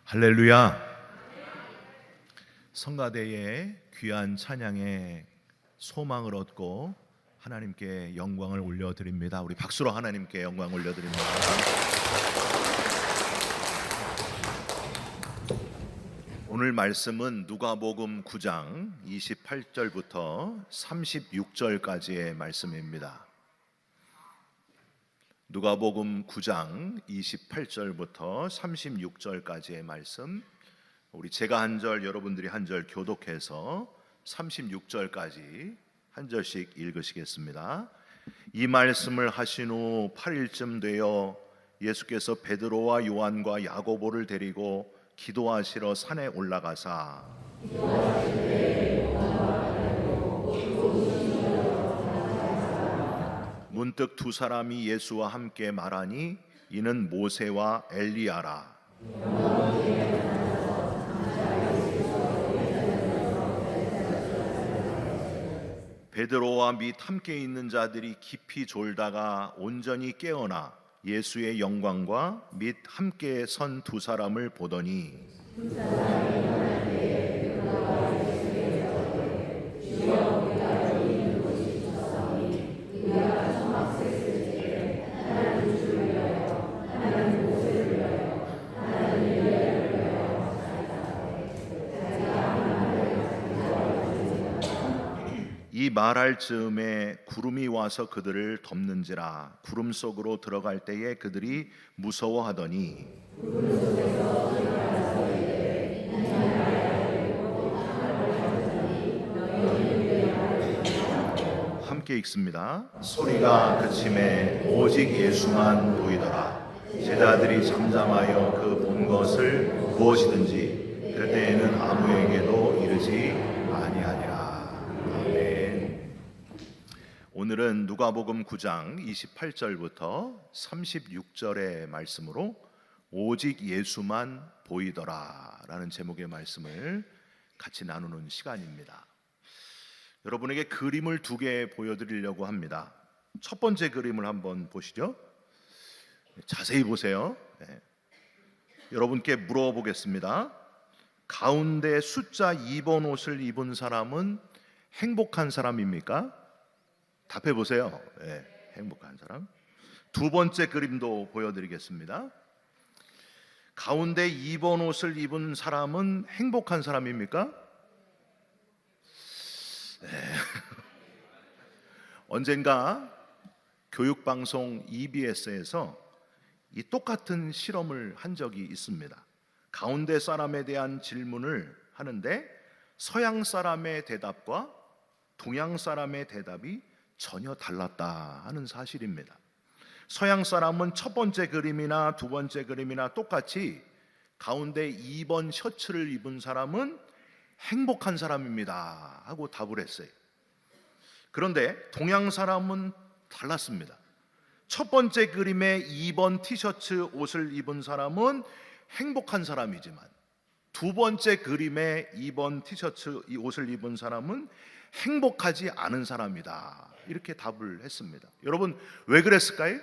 할렐루야. 성가대의 귀한 찬양에 소망을 얻고 하나님께 영광을 올려드립니다. 우리 박수로 하나님께 영광 올려드립니다. 오늘 말씀은 누가복음 9장 28절부터 36절까지의 말씀입니다. 누가복음 9장 28절부터 36절까지의 말씀, 우리 제가 한 절, 여러분들이 한 절 교독해서 36절까지 한 절씩 읽으시겠습니다. 이 말씀을 하신 후 8일쯤 되어 예수께서 베드로와 요한과 야고보를 데리고 기도하시러 산에 올라가사 문득 두 사람이 예수와 함께 말하니 이는 모세와 엘리야라. 베드로와 및 함께 있는 자들이 깊이 졸다가 온전히 깨어나 예수의 영광과 및 함께 선 두 사람을 보더니 이 말할 즈음에 구름이 와서 그들을 덮는지라. 구름 속으로 들어갈 때에 그들이 무서워하더니 함께 읽습니다. 소리가 그침에 오직 예수만 보이더라. 제자들이 잠잠하여 그 본 것을 무엇이든지 그때에는 아무에게도 이르지 아니하니라. 아멘. 오늘은 누가복음 9장 28절부터 36절의 말씀으로 오직 예수만 보이더라 라는 제목의 말씀을 같이 나누는 시간입니다. 여러분에게 그림을 두 개 보여드리려고 합니다. 첫 번째 그림을 한번 보시죠. 자세히 보세요. 네. 여러분께 물어보겠습니다. 가운데 숫자 2번 옷을 입은 사람은 행복한 사람입니까? 답해 보세요. 네, 행복한 사람. 두 번째 그림도 보여드리겠습니다. 가운데 2번 옷을 입은 사람은 행복한 사람입니까? 네. 언젠가 교육방송 EBS에서 이 똑같은 실험을 한 적이 있습니다. 가운데 사람에 대한 질문을 하는데 서양 사람의 대답과 동양 사람의 대답이 전혀 달랐다 하는 사실입니다. 서양 사람은 첫 번째 그림이나 두 번째 그림이나 똑같이 가운데 2번 셔츠를 입은 사람은 행복한 사람입니다 하고 답을 했어요. 그런데 동양 사람은 달랐습니다. 첫 번째 그림에 2번 티셔츠 옷을 입은 사람은 행복한 사람이지만 두 번째 그림에 2번 티셔츠 옷을 입은 사람은 행복하지 않은 사람이다 이렇게 답을 했습니다. 여러분 왜 그랬을까요?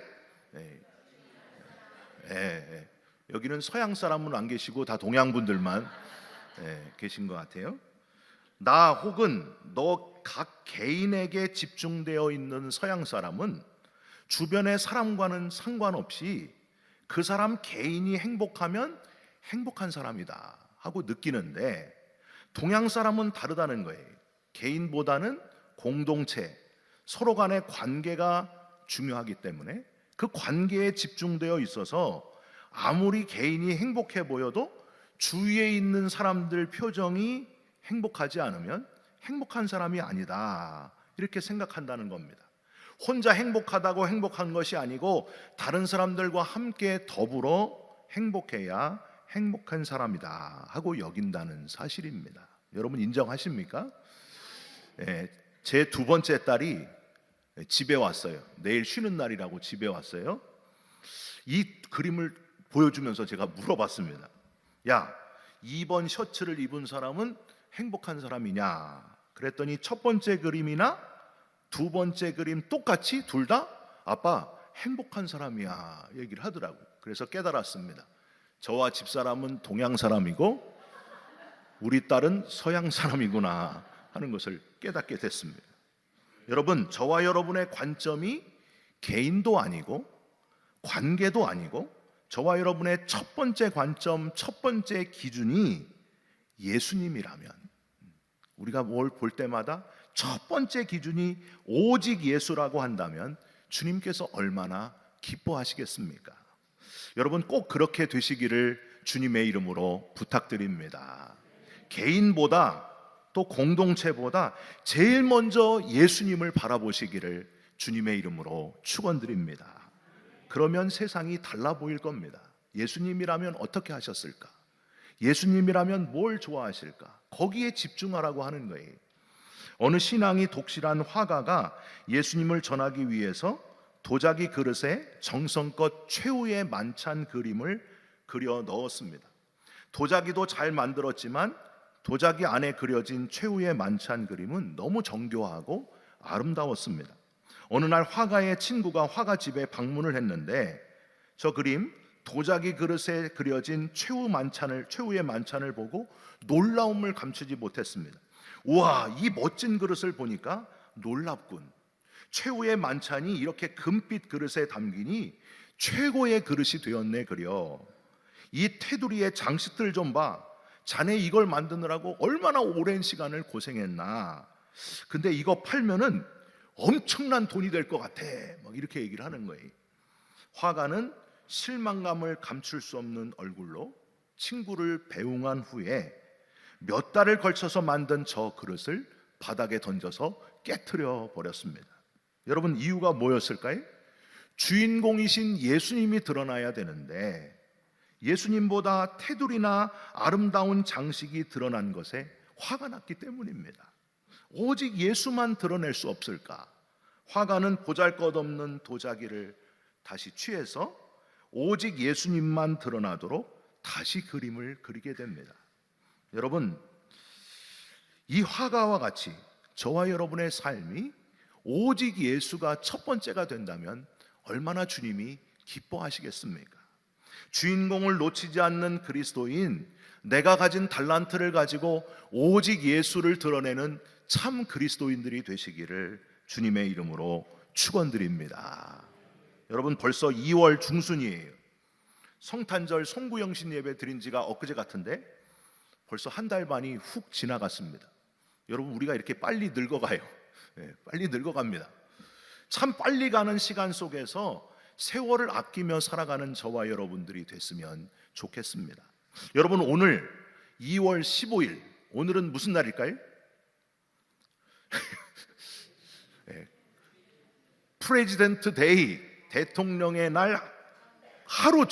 여기는 서양 사람은 안 계시고 다 동양 분들만 계신 것 같아요. 나 혹은 너 각 개인에게 집중되어 있는 서양 사람은 주변의 사람과는 상관없이 그 사람 개인이 행복하면 행복한 사람이다 하고 느끼는데 동양 사람은 다르다는 거예요. 개인보다는 공동체, 서로 간의 관계가 중요하기 때문에 그 관계에 집중되어 있어서 아무리 개인이 행복해 보여도 주위에 있는 사람들 표정이 행복하지 않으면 행복한 사람이 아니다 이렇게 생각한다는 겁니다. 혼자 행복하다고 행복한 것이 아니고 다른 사람들과 함께 더불어 행복해야 행복한 사람이다 하고 여긴다는 사실입니다. 여러분 인정하십니까? 제 두 번째 딸이 집에 왔어요. 내일 쉬는 날이라고 집에 왔어요. 이 그림을 보여주면서 제가 물어봤습니다. 야, 2번 셔츠를 입은 사람은 행복한 사람이냐? 그랬더니 첫 번째 그림이나 두 번째 그림 똑같이 둘 다 아빠 행복한 사람이야 얘기를 하더라고요. 그래서 깨달았습니다. 저와 집사람은 동양 사람이고 우리 딸은 서양 사람이구나 하는 것을 깨닫게 됐습니다. 여러분, 저와 여러분의 관점이 개인도 아니고 관계도 아니고 저와 여러분의 첫 번째 관점, 첫 번째 기준이 예수님이라면, 우리가 뭘 볼 때마다 첫 번째 기준이 오직 예수라고 한다면 주님께서 얼마나 기뻐하시겠습니까? 여러분, 꼭 그렇게 되시기를 주님의 이름으로 부탁드립니다. 개인보다 또 공동체보다 제일 먼저 예수님을 바라보시기를 주님의 이름으로 축원드립니다. 그러면 세상이 달라 보일 겁니다. 예수님이라면 어떻게 하셨을까? 예수님이라면 뭘 좋아하실까? 거기에 집중하라고 하는 거예요. 어느 신앙이 독실한 화가가 예수님을 전하기 위해서 도자기 그릇에 정성껏 최후의 만찬 그림을 그려 넣었습니다. 도자기도 잘 만들었지만 도자기 안에 그려진 최후의 만찬 그림은 너무 정교하고 아름다웠습니다. 어느 날 화가의 친구가 화가 집에 방문을 했는데 저 그림, 도자기 그릇에 그려진 최후의 만찬을 보고 놀라움을 감추지 못했습니다. 우와, 이 멋진 그릇을 보니까 놀랍군. 최후의 만찬이 이렇게 금빛 그릇에 담기니 최고의 그릇이 되었네 그려. 이 테두리의 장식들 좀 봐. 자네 이걸 만드느라고 얼마나 오랜 시간을 고생했나. 근데 이거 팔면은 엄청난 돈이 될 것 같아. 막 이렇게 얘기를 하는 거예요. 화가는 실망감을 감출 수 없는 얼굴로 친구를 배웅한 후에 몇 달을 걸쳐서 만든 저 그릇을 바닥에 던져서 깨트려 버렸습니다. 여러분, 이유가 뭐였을까요? 주인공이신 예수님이 드러나야 되는데 예수님보다 테두리나 아름다운 장식이 드러난 것에 화가 났기 때문입니다. 오직 예수만 드러낼 수 없을까? 화가는 보잘것없는 도자기를 다시 취해서 오직 예수님만 드러나도록 다시 그림을 그리게 됩니다. 여러분, 이 화가와 같이 저와 여러분의 삶이 오직 예수가 첫 번째가 된다면 얼마나 주님이 기뻐하시겠습니까? 주인공을 놓치지 않는 그리스도인, 내가 가진 달란트를 가지고 오직 예수를 드러내는 참 그리스도인들이 되시기를 주님의 이름으로 축원드립니다. 여러분, 벌써 2월 중순이에요. 성탄절 송구영신 예배 드린 지가 엊그제 같은데 벌써 한 달 반이 훅 지나갔습니다. 여러분, 우리가 이렇게 빨리 늙어가요. 빨리 늙어갑니다. 참 빨리 가는 시간 속에서 세월을 아끼며 살아가는 저와 여러분들이 됐으면 좋겠습니다. 여러분, 오늘 2월 15일, 오늘은 무슨 날일까요? 프레지던트 데이, 대통령의 날 하루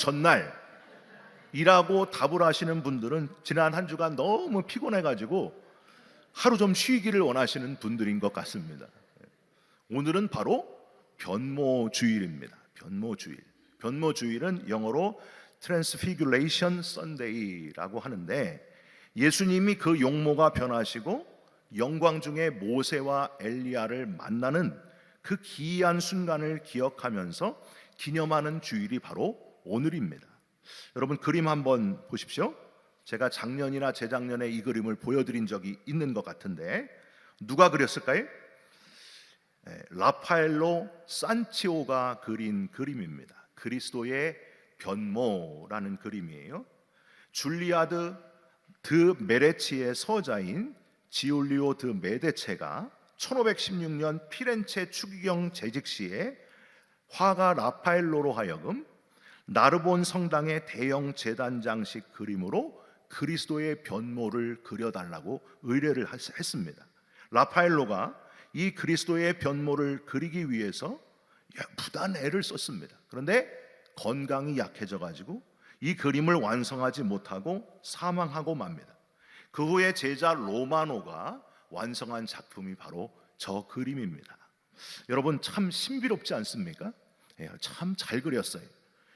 전날이라고 답을 하시는 분들은 지난 한 주간 너무 피곤해가지고 하루 좀 쉬기를 원하시는 분들인 것 같습니다. 오늘은 바로 변모주일입니다. 변모주일. 변모주일은 영어로 Transfiguration Sunday라고 하는데 예수님이 그 용모가 변하시고 영광 중에 모세와 엘리야를 만나는 그 기이한 순간을 기억하면서 기념하는 주일이 바로 오늘입니다. 여러분, 그림 한번 보십시오. 제가 작년이나 재작년에 이 그림을 보여드린 적이 있는 것 같은데 누가 그렸을까요? 라파엘로 산치오가 그린 그림입니다. 그리스도의 변모라는 그림이에요. 줄리아드 드 메레치의 서자인 지올리오 드 메데체가 1516년 피렌체 추기경 재직 시에 화가 라파엘로로 하여금 나르본 성당의 대형 제단 장식 그림으로 그리스도의 변모를 그려달라고 의뢰를 했습니다. 라파엘로가 이 그리스도의 변모를 그리기 위해서 부단 애를 썼습니다. 그런데 건강이 약해져 가지고 이 그림을 완성하지 못하고 사망하고 맙니다. 그 후에 제자 로마노가 완성한 작품이 바로 저 그림입니다. 여러분, 참 신비롭지 않습니까? 참 잘 그렸어요.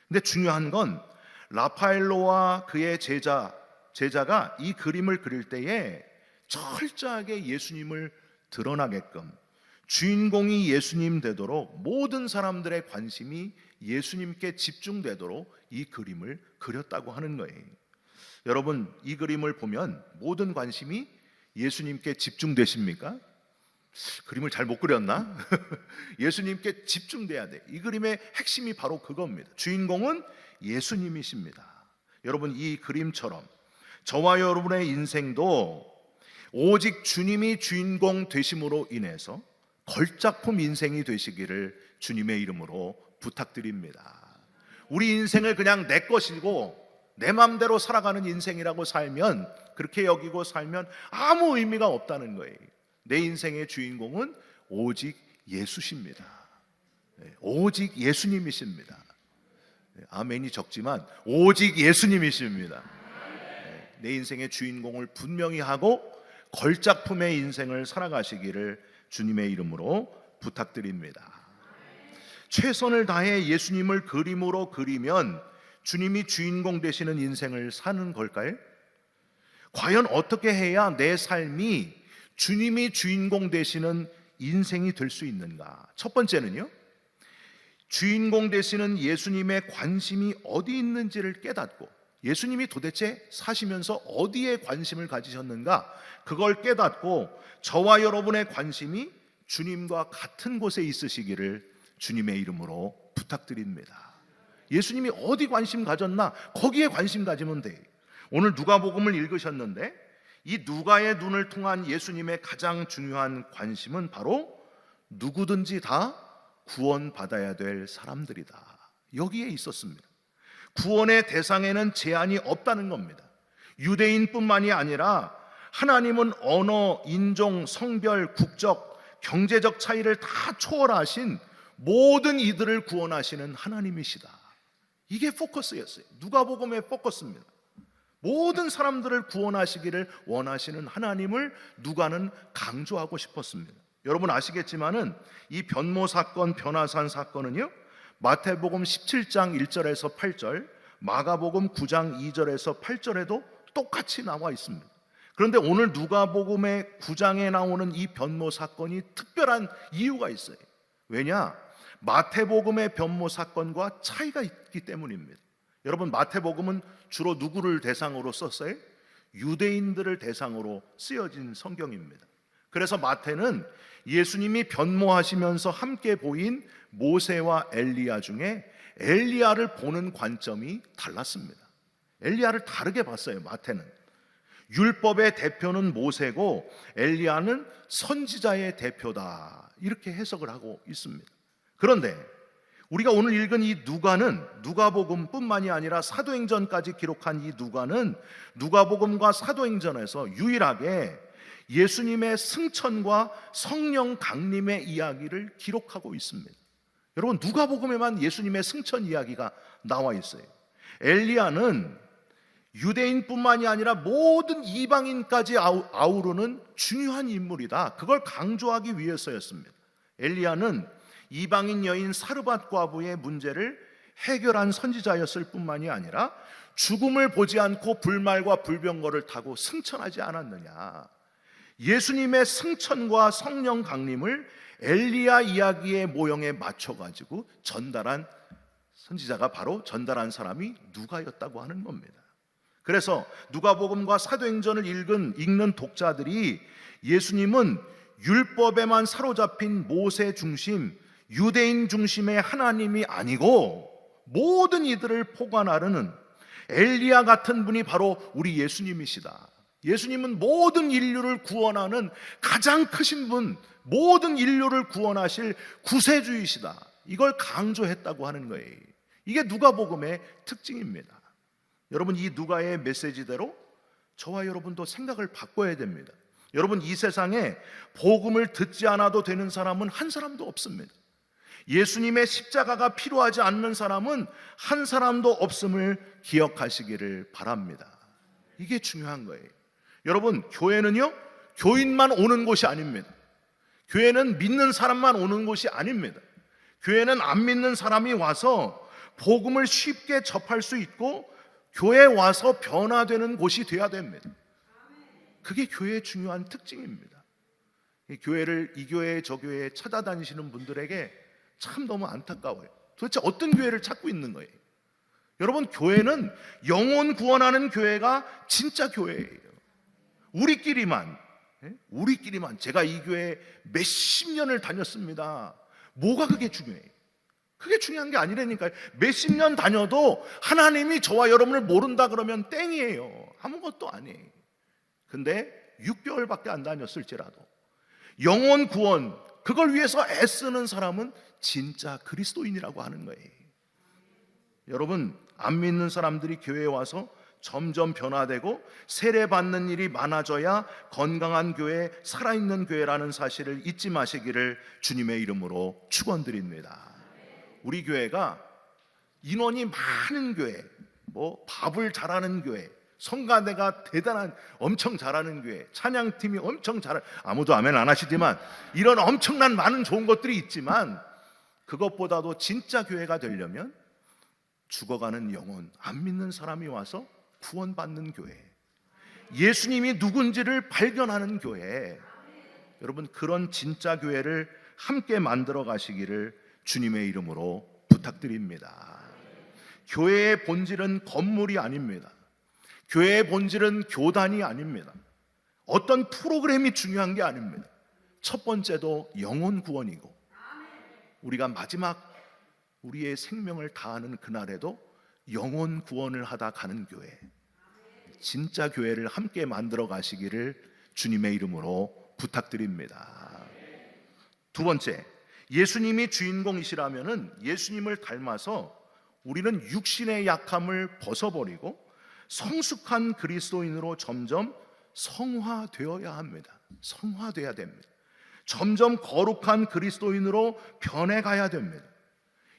근데 중요한 건 라파엘로와 그의 제자가 이 그림을 그릴 때에 철저하게 예수님을 드러나게끔 주인공이 예수님 되도록 모든 사람들의 관심이 예수님께 집중되도록 이 그림을 그렸다고 하는 거예요. 여러분, 이 그림을 보면 모든 관심이 예수님께 집중되십니까? 그림을 잘 못 그렸나? 예수님께 집중돼야 돼. 이 그림의 핵심이 바로 그겁니다. 주인공은 예수님이십니다. 여러분, 이 그림처럼 저와 여러분의 인생도 오직 주님이 주인공 되심으로 인해서 걸작품 인생이 되시기를 주님의 이름으로 부탁드립니다. 우리 인생을 그냥 내 것이고 내 마음대로 살아가는 인생이라고 살면, 그렇게 여기고 살면 아무 의미가 없다는 거예요. 내 인생의 주인공은 오직 예수십니다. 오직 예수님이십니다. 아멘이 적지만 오직 예수님이십니다. 내 인생의 주인공을 분명히 하고 걸작품의 인생을 살아가시기를 주님의 이름으로 부탁드립니다. 최선을 다해 예수님을 그림으로 그리면 주님이 주인공 되시는 인생을 사는 걸까요? 과연 어떻게 해야 내 삶이 주님이 주인공 되시는 인생이 될 수 있는가? 첫 번째는요, 주인공 되시는 예수님의 관심이 어디 있는지를 깨닫고, 예수님이 도대체 사시면서 어디에 관심을 가지셨는가, 그걸 깨닫고 저와 여러분의 관심이 주님과 같은 곳에 있으시기를 주님의 이름으로 부탁드립니다. 예수님이 어디 관심 가졌나, 거기에 관심 가지면 돼. 오늘 누가복음을 읽으셨는데 이 누가의 눈을 통한 예수님의 가장 중요한 관심은 바로 누구든지 다 구원받아야 될 사람들이다, 여기에 있었습니다. 구원의 대상에는 제한이 없다는 겁니다. 유대인뿐만이 아니라 하나님은 언어, 인종, 성별, 국적, 경제적 차이를 다 초월하신 모든 이들을 구원하시는 하나님이시다. 이게 포커스였어요. 누가복음의 포커스입니다. 모든 사람들을 구원하시기를 원하시는 하나님을 누가는 강조하고 싶었습니다. 여러분 아시겠지만은 이 변모 사건, 변화산 사건은요, 마태복음 17장 1절에서 8절, 마가복음 9장 2절에서 8절에도 똑같이 나와 있습니다. 그런데 오늘 누가복음의 9장에 나오는 이 변모 사건이 특별한 이유가 있어요. 왜냐? 마태복음의 변모 사건과 차이가 있기 때문입니다. 여러분, 마태복음은 주로 누구를 대상으로 썼어요? 유대인들을 대상으로 쓰여진 성경입니다. 그래서 마태는 예수님이 변모하시면서 함께 보인 모세와 엘리야 중에 엘리야를 보는 관점이 달랐습니다. 엘리야를 다르게 봤어요. 마태는 율법의 대표는 모세고 엘리야는 선지자의 대표다, 이렇게 해석을 하고 있습니다. 그런데 우리가 오늘 읽은 이 누가는, 누가복음뿐만이 아니라 사도행전까지 기록한 이 누가는 누가복음과 사도행전에서 유일하게 예수님의 승천과 성령 강림의 이야기를 기록하고 있습니다. 여러분, 누가복음에만 예수님의 승천 이야기가 나와 있어요. 엘리야는 유대인뿐만이 아니라 모든 이방인까지 아우르는 중요한 인물이다, 그걸 강조하기 위해서였습니다. 엘리야는 이방인 여인 사르밧 과부의 문제를 해결한 선지자였을 뿐만이 아니라 죽음을 보지 않고 불말과 불병거를 타고 승천하지 않았느냐. 예수님의 승천과 성령 강림을 엘리야 이야기의 모형에 맞춰가지고 전달한 선지자가 바로 전달한 사람이 누가였다고 하는 겁니다. 그래서 누가복음과 사도행전을 읽는 독자들이 예수님은 율법에만 사로잡힌 모세 중심, 유대인 중심의 하나님이 아니고 모든 이들을 포괄하는 엘리야 같은 분이 바로 우리 예수님이시다. 예수님은 모든 인류를 구원하는 가장 크신 분, 모든 인류를 구원하실 구세주이시다, 이걸 강조했다고 하는 거예요. 이게 누가복음의 특징입니다. 여러분, 이 누가의 메시지대로 저와 여러분도 생각을 바꿔야 됩니다. 여러분, 이 세상에 복음을 듣지 않아도 되는 사람은 한 사람도 없습니다. 예수님의 십자가가 필요하지 않는 사람은 한 사람도 없음을 기억하시기를 바랍니다. 이게 중요한 거예요. 여러분, 교회는요, 교인만 오는 곳이 아닙니다. 교회는 믿는 사람만 오는 곳이 아닙니다. 교회는 안 믿는 사람이 와서 복음을 쉽게 접할 수 있고 교회에 와서 변화되는 곳이 돼야 됩니다. 그게 교회의 중요한 특징입니다. 이 교회를 이 교회 저 교회에 찾아다니시는 분들에게 참 너무 안타까워요. 도대체 어떤 교회를 찾고 있는 거예요? 여러분, 교회는 영혼 구원하는 교회가 진짜 교회예요. 우리끼리만 제가 이 교회 몇십 년을 다녔습니다. 뭐가 그게 중요해요? 그게 중요한 게 아니라니까요. 몇십 년 다녀도 하나님이 저와 여러분을 모른다 그러면 땡이에요. 아무것도 아니에요. 근데 6개월밖에 안 다녔을지라도 영혼 구원, 그걸 위해서 애쓰는 사람은 진짜 그리스도인이라고 하는 거예요. 여러분, 안 믿는 사람들이 교회에 와서 점점 변화되고 세례받는 일이 많아져야 건강한 교회, 살아있는 교회라는 사실을 잊지 마시기를 주님의 이름으로 축원드립니다. 우리 교회가 인원이 많은 교회, 뭐 밥을 잘하는 교회, 성가대가 대단한 엄청 잘하는 교회, 찬양팀이 엄청 잘하는, 아무도 아멘 안 하시지만 이런 엄청난 많은 좋은 것들이 있지만 그것보다도 진짜 교회가 되려면 죽어가는 영혼, 안 믿는 사람이 와서 구원받는 교회, 예수님이 누군지를 발견하는 교회, 여러분 그런 진짜 교회를 함께 만들어 가시기를 주님의 이름으로 부탁드립니다. 교회의 본질은 건물이 아닙니다. 교회의 본질은 교단이 아닙니다. 어떤 프로그램이 중요한 게 아닙니다. 첫 번째도 영혼 구원이고, 우리가 마지막 우리의 생명을 다하는 그날에도 영혼 구원을 하다 가는 교회, 진짜 교회를 함께 만들어 가시기를 주님의 이름으로 부탁드립니다. 두 번째, 예수님이 주인공이시라면은 예수님을 닮아서 우리는 육신의 약함을 벗어버리고 성숙한 그리스도인으로 점점 성화되어야 합니다. 성화되어야 됩니다. 점점 거룩한 그리스도인으로 변해가야 됩니다.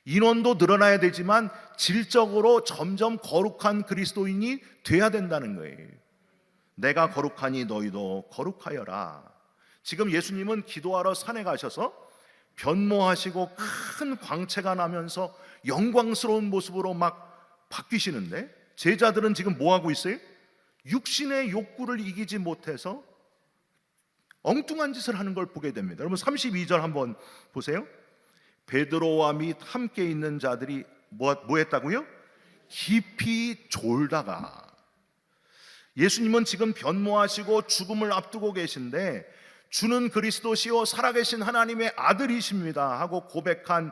인원도 늘어나야 되지만 질적으로 점점 거룩한 그리스도인이 돼야 된다는 거예요. 내가 거룩하니 너희도 거룩하여라. 지금 예수님은 기도하러 산에 가셔서 변모하시고 큰 광채가 나면서 영광스러운 모습으로 막 바뀌시는데, 제자들은 지금 뭐 하고 있어요? 육신의 욕구를 이기지 못해서 엉뚱한 짓을 하는 걸 보게 됩니다. 여러분 32절 한번 보세요. 베드로와 및 함께 있는 자들이 뭐 했다고요? 깊이 졸다가. 예수님은 지금 변모하시고 죽음을 앞두고 계신데 주는 그리스도시요 살아계신 하나님의 아들이십니다 하고 고백한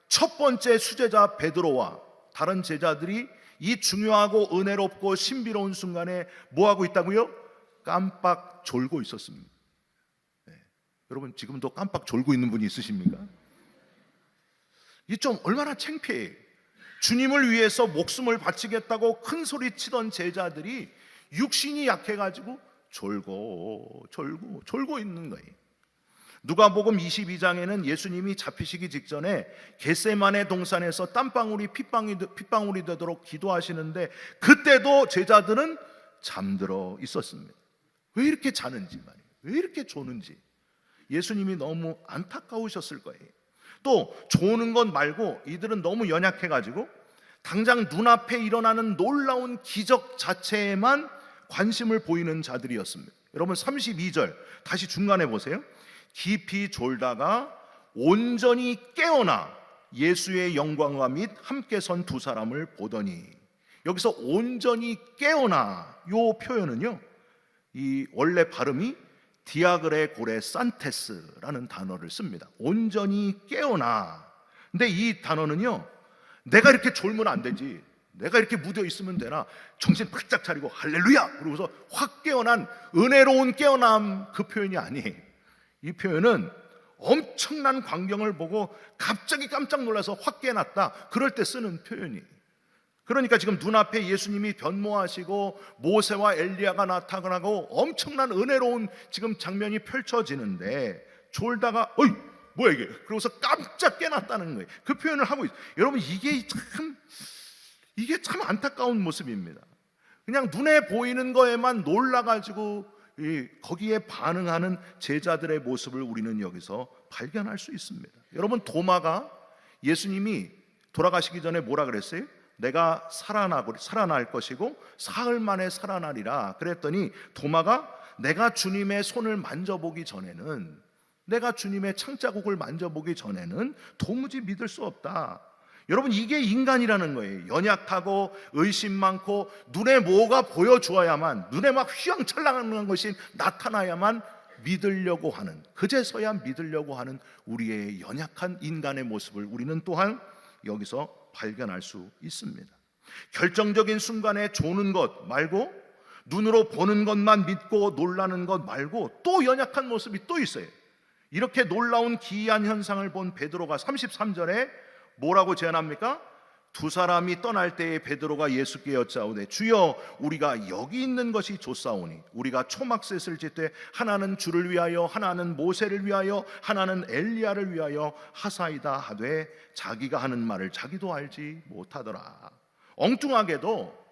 첫 번째 수제자 베드로와 다른 제자들이 이 중요하고 은혜롭고 신비로운 순간에 뭐 하고 있다고요? 깜빡 졸고 있었습니다. 여러분 지금도 깜빡 졸고 있는 분이 있으십니까? 이 좀 얼마나 창피해요. 주님을 위해서 목숨을 바치겠다고 큰 소리 치던 제자들이 육신이 약해가지고 졸고 있는 거예요. 누가복음 22장에는 예수님이 잡히시기 직전에 겟세마네 동산에서 땀방울이 핏방울이 되도록 기도하시는데 그때도 제자들은 잠들어 있었습니다. 왜 이렇게 자는지 말이에요. 왜 이렇게 조는지 예수님이 너무 안타까우셨을 거예요. 또 조는 것 말고 이들은 너무 연약해가지고 당장 눈앞에 일어나는 놀라운 기적 자체에만 관심을 보이는 자들이었습니다. 여러분 32절 다시 중간에 보세요. 깊이 졸다가 온전히 깨어나 예수의 영광과 및 함께 선 두 사람을 보더니, 여기서 온전히 깨어나 요 표현은요, 이 원래 발음이 디아그레 고레 산테스라는 단어를 씁니다. 온전히 깨어나. 근데 이 단어는요, 내가 이렇게 졸면 안 되지, 내가 이렇게 무뎌 있으면 되나, 정신 바짝 차리고 할렐루야 그러고서 확 깨어난 은혜로운 깨어남, 그 표현이 아니에요. 이 표현은 엄청난 광경을 보고 갑자기 깜짝 놀라서 확 깨어났다, 그럴 때 쓰는 표현이에요. 그러니까 지금 눈앞에 예수님이 변모하시고 모세와 엘리야가 나타나고 엄청난 은혜로운 지금 장면이 펼쳐지는데 졸다가 어이 뭐야 이게, 그러고서 깜짝 깨어났다는 거예요. 그 표현을 하고 있어요. 여러분 이게 참 안타까운 모습입니다. 그냥 눈에 보이는 거에만 놀라가지고 거기에 반응하는 제자들의 모습을 우리는 여기서 발견할 수 있습니다. 여러분 도마가 예수님이 돌아가시기 전에 뭐라 그랬어요? 내가 살아날 것이고 사흘 만에 살아나리라 그랬더니 도마가 내가 주님의 손을 만져보기 전에는, 내가 주님의 창자국을 만져보기 전에는 도무지 믿을 수 없다. 여러분, 이게 인간이라는 거예요. 연약하고 의심 많고 눈에 뭐가 보여주어야만, 눈에 막 휘황찬란한 것이 나타나야만 믿으려고 하는, 그제서야 믿으려고 하는 우리의 연약한 인간의 모습을 우리는 또한 여기서 발견할 수 있습니다. 결정적인 순간에 조는 것 말고, 눈으로 보는 것만 믿고 놀라는 것 말고 또 연약한 모습이 또 있어요. 이렇게 놀라운 기이한 현상을 본 베드로가 33절에 뭐라고 제안합니까? 두 사람이 떠날 때에 베드로가 예수께 여짜오되 주여 우리가 여기 있는 것이 좋사오니 우리가 초막셋을 짓되 하나는 주를 위하여 하나는 모세를 위하여 하나는 엘리야를 위하여 하사이다 하되 자기가 하는 말을 자기도 알지 못하더라. 엉뚱하게도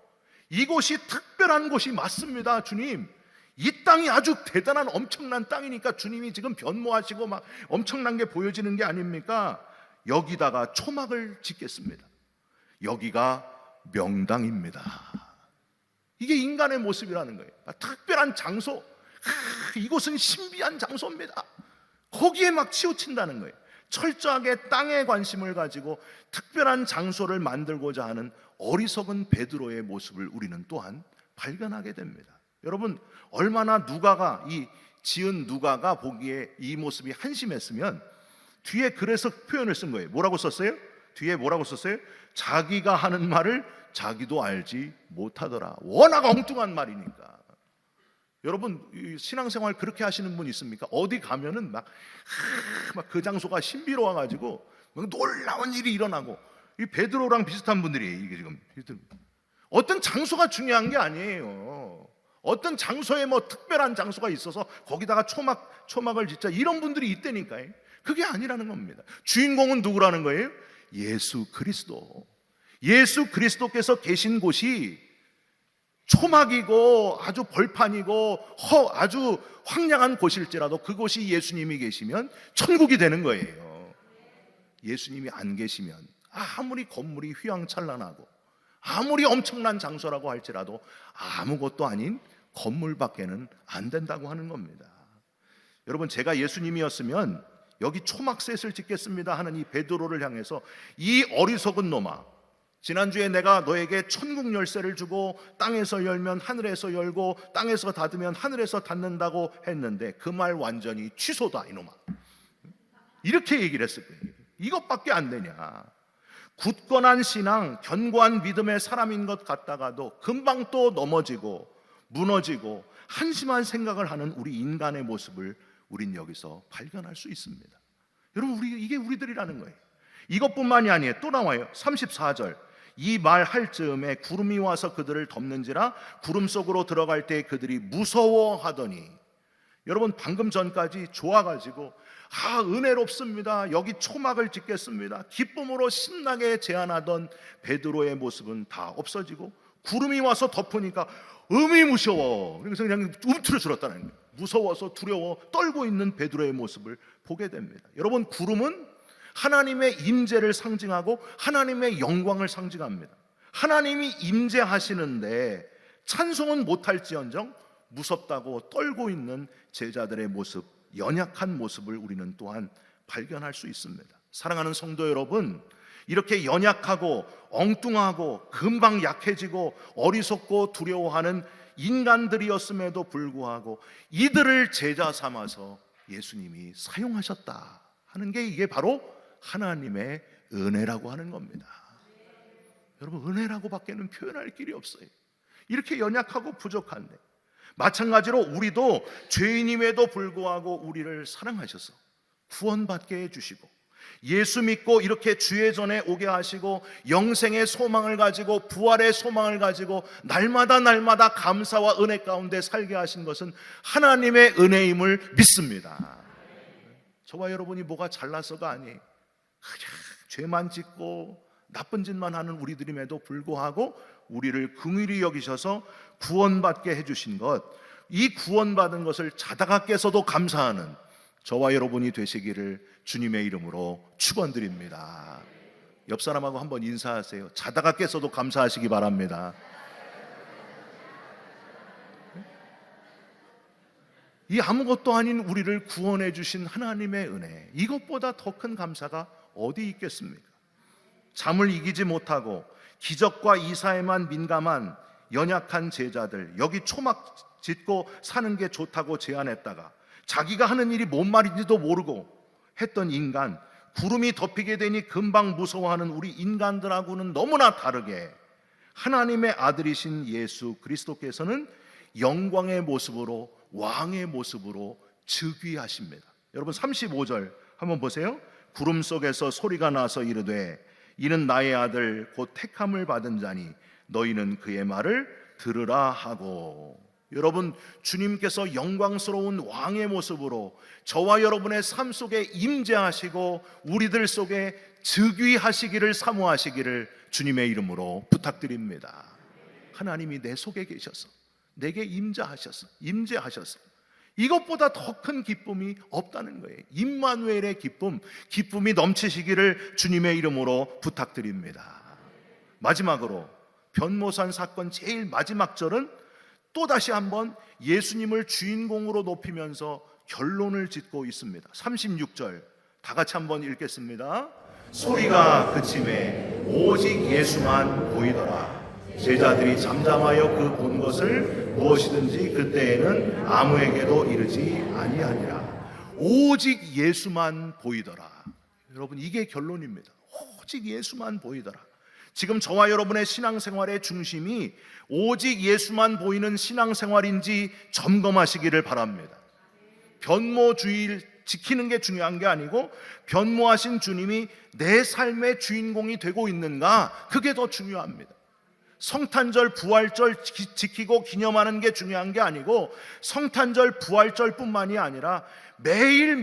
이곳이 특별한 곳이 맞습니다. 주님, 이 땅이 아주 대단한 엄청난 땅이니까 주님이 지금 변모하시고 막 엄청난 게 보여지는 게 아닙니까? 여기다가 초막을 짓겠습니다. 여기가 명당입니다. 이게 인간의 모습이라는 거예요. 특별한 장소, 이곳은 신비한 장소입니다. 거기에 막 치우친다는 거예요. 철저하게 땅에 관심을 가지고 특별한 장소를 만들고자 하는 어리석은 베드로의 모습을 우리는 또한 발견하게 됩니다. 여러분, 얼마나 누가가, 이 지은 누가가 보기에 이 모습이 한심했으면 뒤에 그래서 표현을 쓴 거예요. 뭐라고 썼어요? 뒤에 뭐라고 썼어요? 자기가 하는 말을 자기도 알지 못하더라. 워낙 엉뚱한 말이니까. 여러분, 신앙생활 그렇게 하시는 분 있습니까? 어디 가면은 막 그 장소가 신비로워가지고 막 놀라운 일이 일어나고, 이 베드로랑 비슷한 분들이 이게 지금 어떤 장소가 중요한 게 아니에요. 어떤 장소에 뭐 특별한 장소가 있어서 거기다가 초막을 짓자 이런 분들이 있다니까요. 그게 아니라는 겁니다. 주인공은 누구라는 거예요? 예수 그리스도. 예수 그리스도께서 계신 곳이 초막이고 아주 벌판이고 아주 황량한 곳일지라도 그곳이 예수님이 계시면 천국이 되는 거예요. 예수님이 안 계시면 아무리 건물이 휘황찬란하고 아무리 엄청난 장소라고 할지라도 아무것도 아닌 건물밖에는 안 된다고 하는 겁니다. 여러분, 제가 예수님이었으면 여기 초막셋을 짓겠습니다 하는 이 베드로를 향해서 이 어리석은 놈아, 지난주에 내가 너에게 천국 열쇠를 주고 땅에서 열면 하늘에서 열고 땅에서 닫으면 하늘에서 닫는다고 했는데 그 말 완전히 취소다 이놈아, 이렇게 얘기를 했을 거예요. 이것밖에 안 되냐. 굳건한 신앙, 견고한 믿음의 사람인 것 같다가도 금방 또 넘어지고 무너지고 한심한 생각을 하는 우리 인간의 모습을 우린 여기서 발견할 수 있습니다. 여러분, 이게 우리들이라는 거예요. 이것뿐만이 아니에요. 또 나와요. 34절. 이 말 할 즈음에 구름이 와서 그들을 덮는지라 구름 속으로 들어갈 때 그들이 무서워하더니, 여러분, 방금 전까지 좋아가지고 은혜롭습니다, 여기 초막을 짓겠습니다, 기쁨으로 신나게 제안하던 베드로의 모습은 다 없어지고 구름이 와서 덮으니까 무서워. 그래서 그냥 움츠러들었다는 거예요. 무서워서 두려워 떨고 있는 베드로의 모습을 보게 됩니다. 여러분, 구름은 하나님의 임재를 상징하고 하나님의 영광을 상징합니다. 하나님이 임재하시는데 찬송은 못할지언정 무섭다고 떨고 있는 제자들의 모습, 연약한 모습을 우리는 또한 발견할 수 있습니다. 사랑하는 성도 여러분, 이렇게 연약하고 엉뚱하고 금방 약해지고 어리석고 두려워하는 인간들이었음에도 불구하고 이들을 제자 삼아서 예수님이 사용하셨다 하는 게 이게 바로 하나님의 은혜라고 하는 겁니다. 여러분, 은혜라고밖에는 표현할 길이 없어요. 이렇게 연약하고 부족한데, 마찬가지로 우리도 죄인임에도 불구하고 우리를 사랑하셔서 구원받게 해주시고 예수 믿고 이렇게 주의 전에 오게 하시고 영생의 소망을 가지고 부활의 소망을 가지고 날마다 감사와 은혜 가운데 살게 하신 것은 하나님의 은혜임을 믿습니다. 저와 여러분이 뭐가 잘나서가 아니에요. 그냥 죄만 짓고 나쁜 짓만 하는 우리들임에도 불구하고 우리를 긍휼히 여기셔서 구원받게 해주신 것, 이 구원받은 것을 자다가 깨서도 감사하는 저와 여러분이 되시기를 주님의 이름으로 축원드립니다. 옆 사람하고 한번 인사하세요. 자다가 깨서도 감사하시기 바랍니다. 이 아무것도 아닌 우리를 구원해 주신 하나님의 은혜, 이것보다 더 큰 감사가 어디 있겠습니까? 잠을 이기지 못하고 기적과 이사에만 민감한 연약한 제자들, 여기 초막 짓고 사는 게 좋다고 제안했다가 자기가 하는 일이 뭔 말인지도 모르고 했던 인간, 구름이 덮이게 되니 금방 무서워하는 우리 인간들하고는 너무나 다르게 하나님의 아들이신 예수 그리스도께서는 영광의 모습으로, 왕의 모습으로 즉위하십니다. 여러분 35절 한번 보세요. 구름 속에서 소리가 나서 이르되 이는 나의 아들 곧 택함을 받은 자니 너희는 그의 말을 들으라 하고. 여러분, 주님께서 영광스러운 왕의 모습으로 저와 여러분의 삶 속에 임재하시고 우리들 속에 즉위하시기를 사모하시기를 주님의 이름으로 부탁드립니다. 하나님이 내 속에 계셔서 내게 임재하셔서 이것보다 더 큰 기쁨이 없다는 거예요. 임마누엘의 기쁨, 기쁨이 넘치시기를 주님의 이름으로 부탁드립니다. 마지막으로 변모산 사건 제일 마지막 절은 또다시 한번 예수님을 주인공으로 높이면서 결론을 짓고 있습니다. 36절 다 같이 한번 읽겠습니다. 소리가 그침에 오직 예수만 보이더라. 제자들이 잠잠하여 그 본 것을 무엇이든지 그때에는 아무에게도 이르지 아니하니라. 오직 예수만 보이더라. 여러분, 이게 결론입니다. 오직 예수만 보이더라. 지금 저와 여러분의 신앙생활의 중심이 오직 예수만 보이는 신앙생활인지 점검하시기를 바랍니다. 변모주의를 지키는 게 중요한 게 아니고 변모하신 주님이 내 삶의 주인공이 되고 있는가, 그게 더 중요합니다. 성탄절, 부활절 지키고 기념하는 게 중요한 게 아니고 성탄절, 부활절뿐만이 아니라 매일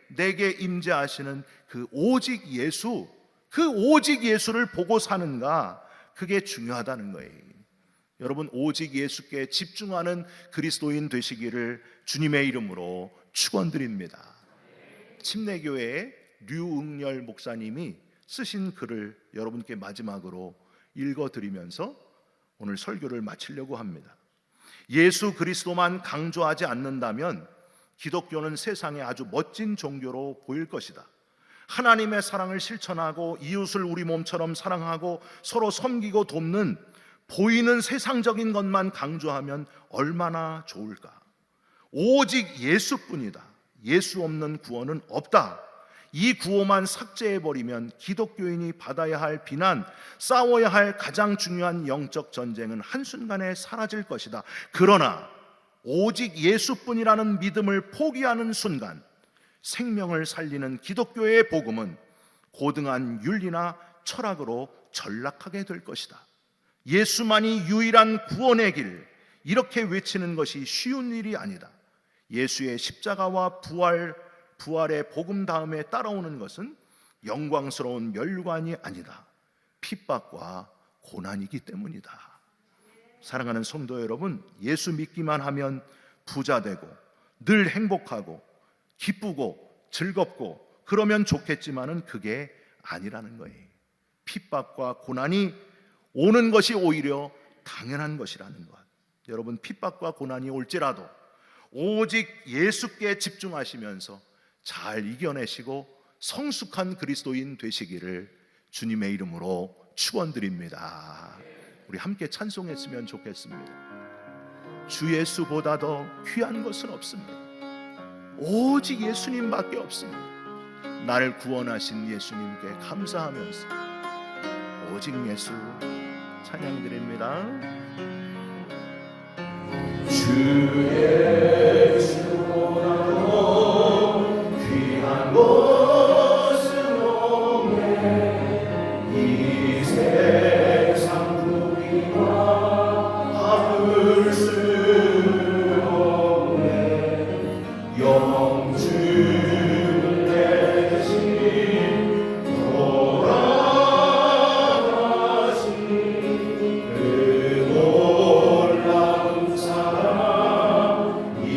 내게 임재하시는 그 오직 예수, 그 오직 예수를 보고 사는가, 그게 중요하다는 거예요. 여러분, 오직 예수께 집중하는 그리스도인 되시기를 주님의 이름으로 축원드립니다. 침례교회의 류응열 목사님이 쓰신 글을 여러분께 마지막으로 읽어드리면서 오늘 설교를 마치려고 합니다. 예수 그리스도만 강조하지 않는다면 기독교는 세상에 아주 멋진 종교로 보일 것이다. 하나님의 사랑을 실천하고 이웃을 우리 몸처럼 사랑하고 서로 섬기고 돕는 보이는 세상적인 것만 강조하면 얼마나 좋을까. 오직 예수뿐이다. 예수 없는 구원은 없다. 이 구호만 삭제해버리면 기독교인이 받아야 할 비난, 싸워야 할 가장 중요한 영적 전쟁은 한순간에 사라질 것이다. 그러나 오직 예수뿐이라는 믿음을 포기하는 순간 생명을 살리는 기독교의 복음은 고등한 윤리나 철학으로 전락하게 될 것이다. 예수만이 유일한 구원의 길, 이렇게 외치는 것이 쉬운 일이 아니다. 예수의 십자가와 부활의 복음 다음에 따라오는 것은 영광스러운 멸관이 아니다. 핍박과 고난이기 때문이다. 사랑하는 성도 여러분, 예수 믿기만 하면 부자 되고 늘 행복하고 기쁘고 즐겁고 그러면 좋겠지만은 그게 아니라는 거예요. 핍박과 고난이 오는 것이 오히려 당연한 것이라는 것. 여러분, 핍박과 고난이 올지라도 오직 예수께 집중하시면서 잘 이겨내시고 성숙한 그리스도인 되시기를 주님의 이름으로 축원드립니다. 우리 함께 찬송했으면 좋겠습니다. 주 예수보다 더 귀한 것은 없습니다. 오직 예수님밖에 없습니다. 나를 구원하신 예수님께 감사하면서 오직 예수 찬양드립니다. 주 예수보다 더 귀한 것은 없네. 이 세상 부귀와 받을 수 없네. 영주는 대신 돌아가신 그 놀라운 사랑, 이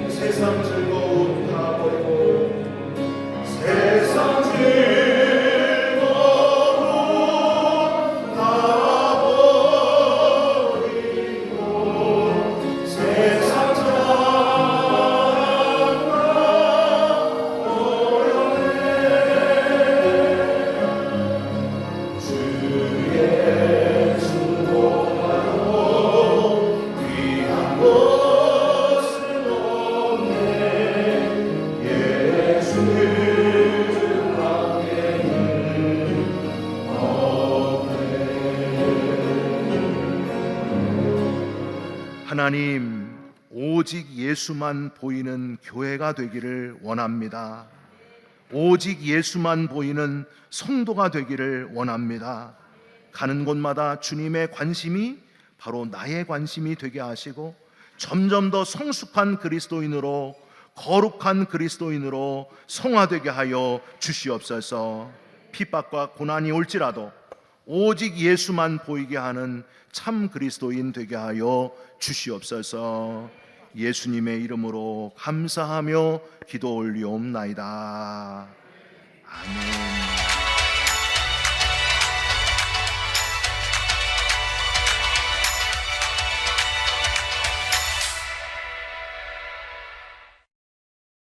세상 즐거움 다 버리고 세상 즐거움 다 버리고 세상 사랑과 오연해 주의 수고하여 귀한 것은 없네 예수 함께는 없네. 하나님, 오직 예수만 보이는 교회가 되기를 원합니다. 오직 예수만 보이는 성도가 되기를 원합니다. 가는 곳마다 주님의 관심이 바로 나의 관심이 되게 하시고 점점 더 성숙한 그리스도인으로, 거룩한 그리스도인으로 성화되게 하여 주시옵소서. 핍박과 고난이 올지라도 오직 예수만 보이게 하는 참 그리스도인 되게 하여 주시옵소서. 예수님의 이름으로 감사하며 기도 올리옵나이다. 아멘.